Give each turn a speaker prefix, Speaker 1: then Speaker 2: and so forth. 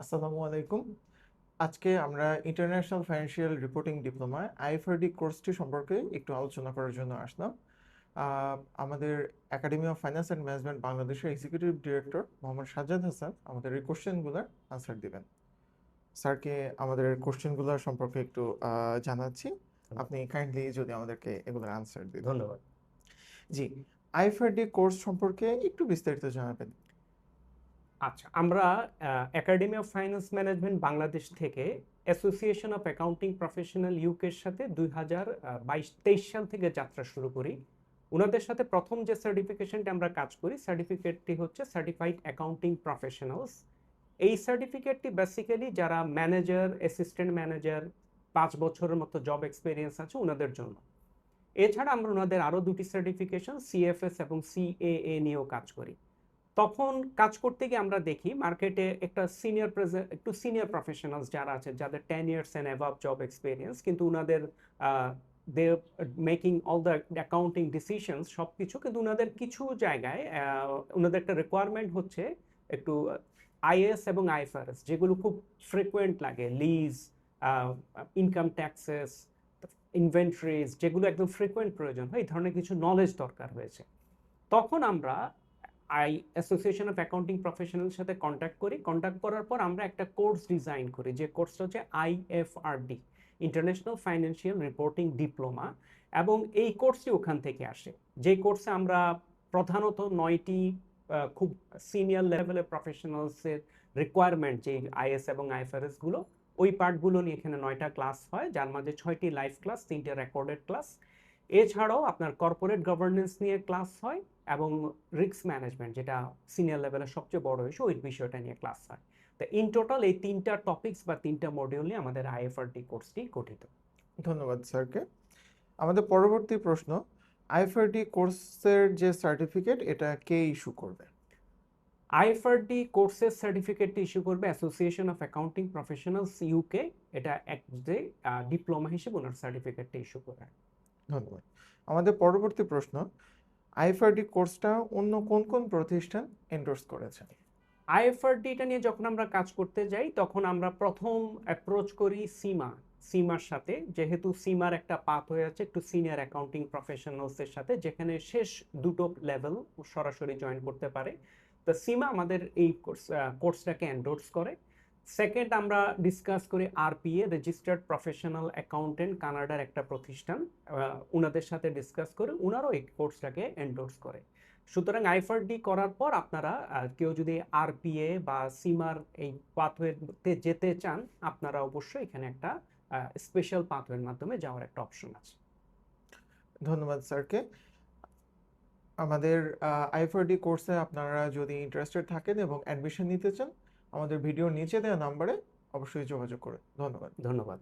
Speaker 1: আসসালামু আলাইকুম। আজকে আমরা ইন্টারন্যাশনাল ফাইন্যান্সিয়াল রিপোর্টিং ডিপ্লোমায় আইএফআরডি কোর্সটি সম্পর্কে একটু আলোচনা করার জন্য আসলাম। আমাদের academy of finance and management বাংলাদেশের executive director Mohammad Sajjad Hasan আমাদের এই কোশ্চেনগুলোর আনসার দিবেন। স্যারকে আমাদের কোশ্চেনগুলোর সম্পর্কে একটু জানাচ্ছি। আপনি কাইন্ডলি যদি আমাদেরকে এগুলোর আনসার দিতেন।
Speaker 2: ধন্যবাদ।
Speaker 1: জি, আইএফআরডি কোর্স সম্পর্কে একটু বিস্তারিত জানাবেন।
Speaker 2: আচ্ছা, আমরা academy of finance management Bangladesh থেকে অ্যাসোসিয়েশন অফ অ্যাকাউন্টিং প্রফেশনাল ইউকের সাথে 2022-23 সাল থেকে যাত্রা শুরু করি। উনাদের সাথে প্রথম যে সার্টিফিকেশনটা আমরা কাজ করি, সার্টিফিকেটটি হচ্ছে সার্টিফাইড অ্যাকাউন্টিং প্রফেশনালস। এই সার্টিফিকেটটি বেসিক্যালি যারা ম্যানেজার, অ্যাসিস্ট্যান্ট ম্যানেজার, 5 বছরের মতো জব এক্সপেরিয়েন্স আছে উনাদের জন্য। এছাড়া আমরা ওনাদের আরও 2টি সার্টিফিকেশন সিএফএস এবং সিএএ নিয়েও কাজ করি। তখন কাজ করতে গিয়ে আমরা দেখি মার্কেটে একটু সিনিয়র প্রফেশনালস যারা আছে, যাদের 10 years and above job experience, কিন্তু ওনাদের they making all the accounting decisions সব কিছু, কিন্তু ওনাদের কিছু জায়গায় ওনাদের একটা রিকোয়ারমেন্ট হচ্ছে একটু আইএস এবং আইএফআরএস, যেগুলো খুব ফ্রিকোয়েন্ট লাগে, লিজ, ইনকাম ট্যাক্সেস, ইনভেন্টরিজ, যেগুলো একদম ফ্রিকোয়েন্ট প্রয়োজন হয়, এই ধরনের কিছু নলেজ দরকার হয়েছে। তখন আমরা অ্যাসোসিয়েশন অফ অ্যাকাউন্টিং প্রফেশনালের সাথে কন্ট্যাক্ট করার পর আমরা একটা কোর্স ডিজাইন করি, যে কোর্সটা হচ্ছে আইএফআরডি, ইন্টারন্যাশনাল ফাইন্যান্সিয়াল রিপোর্টিং ডিপ্লোমা। এবং এই কোর্সটি ওখান থেকে আসে, যে কোর্সে আমরা প্রধানত 9টি খুব সিনিয়র লেভেলের প্রফেশনালসের রিকোয়ারমেন্ট, যে আইএস এবং আইএফআরএস গুলো, ওই পার্টগুলো নিয়ে এখানে 9টা ক্লাস হয়, যার মাঝে 6টি লাইভ ক্লাস, 3টে রেকর্ডেড ক্লাস। এছাড়াও আপনার কর্পোরেট গভর্নেন্স নিয়ে ক্লাস হয় এবং রিস্ক ম্যানেজমেন্ট, যেটা সিনিয়র লেভেলের সবচেয়ে বড় ইস্যু, ওই বিষয়টা নিয়ে ক্লাস হয়। তো ইন টোটাল এই 3টা টপিকস বা 3টা মডিউল নিয়ে আমাদের আইএফআরডি কোর্সটি গঠিত।
Speaker 1: ধন্যবাদ স্যারকে। আমাদের পরবর্তী প্রশ্ন, আইএফআরডি কোর্সের যে সার্টিফিকেট এটা কে ইস্যু করবে?
Speaker 2: আইএফআরডি কোর্সের সার্টিফিকেটটি ইস্যু করবে association of accounting professionals UK. এটা এক যে ডিপ্লোমা হিসেবে ওনার সার্টিফিকেটটা ইস্যু করে।
Speaker 1: ধন্যবাদ। আমাদের পরবর্তী প্রশ্ন, আইএফআরডি কোর্সটা অন্য কোন কোন প্রতিষ্ঠান এন্ডোর্স করেছে?
Speaker 2: আইএফআরডি এটা নিয়ে যখন আমরা কাজ করতে যাই, তখন আমরা প্রথম অ্যাপ্রোচ করি সিমার সাথে, যেহেতু সিমার একটা পাথ হয়ে আছে একটু সিনিয়র অ্যাকাউন্টিং প্রফেশনালসের সাথে, যেখানে শেষ দুটো লেভেল সরাসরি জয়েন করতে পারে। তো সিমা আমাদের এই কোর্সটাকে এন্ডোর্স করে। সেকেন্ড, আমরা ডিসকাস করি আরপিএ, রেজিস্টার্ড প্রফেশনাল অ্যাকাউন্টেন্ট, কানাডার একটা প্রতিষ্ঠান, ওনাদের সাথে ডিসকাস করে ওনারাও এই কোর্সটাকে এন্ডোর্স করে। সুতরাং আইএফআরডি করার পর আপনারা কেউ যদি আরপিএ বা সিমার এই পাথওয়েতে যেতে চান, আপনারা অবশ্যই এখানে একটা স্পেশাল পাথওয়ের মাধ্যমে যাওয়ার একটা অপশন আছে।
Speaker 1: ধন্যবাদ স্যারকে। আমাদের আইএফআরডি কোর্সে আপনারা যদি ইন্টারেস্টেড থাকেন এবং অ্যাডমিশন নিতে চান, আমাদের ভিডিওর নিচে দেওয়া নাম্বারে অবশ্যই যোগাযোগ করুন। ধন্যবাদ।
Speaker 2: ধন্যবাদ।